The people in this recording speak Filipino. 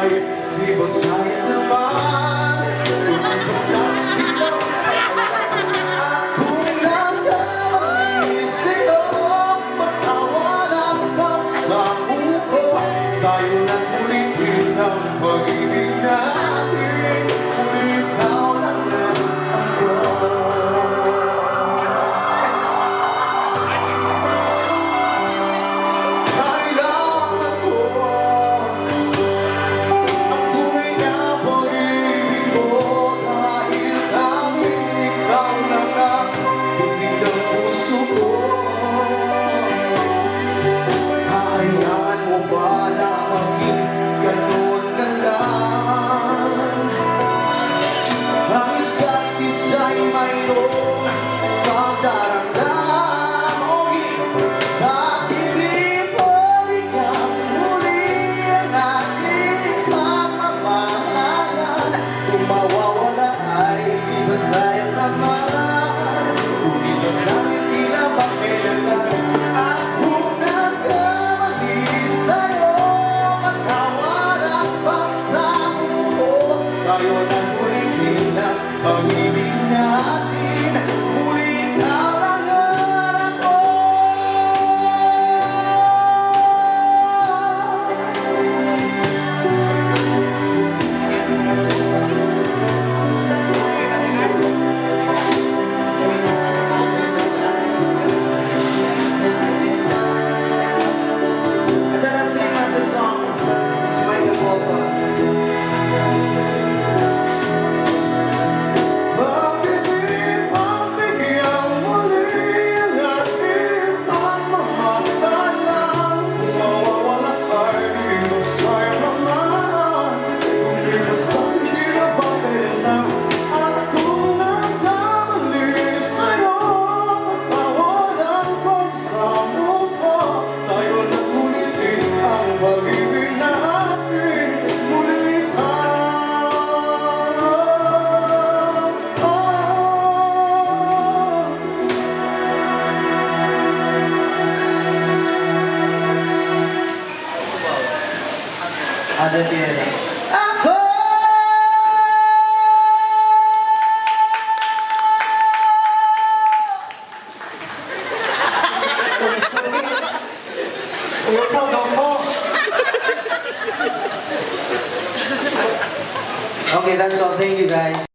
ay di ba sayang naman kung ipasakit lang at kung nagkamali sa'yo patawad ang pagsabuko tayo na ulitin ang pag-ibig natin kung ikaw lang na ako. Kailangan ko ang tunay na pag-ibig mo dahil tanging ikaw lang ang bigig ng puso ko. Hayaan mo ba na maging ganun na lang? Ang isa't isa'y mayroong pagdaramdam o bakit di pabigang muli ang ating pamamahalan? Kung mawawala ay di ba sayang naman? Kung di ba sayang tila ba kailangan? At kung nagkamali sa'yo matawad ang pagsabuko tayo na ulitin ang pag-ibig natin muli ka lang ang ako. And then I sing the song, it's Michael Bolton. Bakit di pagbigyan muli ang ating pamamahalan? Kung mawawala ay di ba sayang naman? Kung di ba sayang di na ba kailangan? At kung nagkamali sa'yo patawad ang pagsabuko tayo na ulitin ang pag-ibig natin muli ka. Ada dia. Ako! Okay, that's all. Thank you, guys.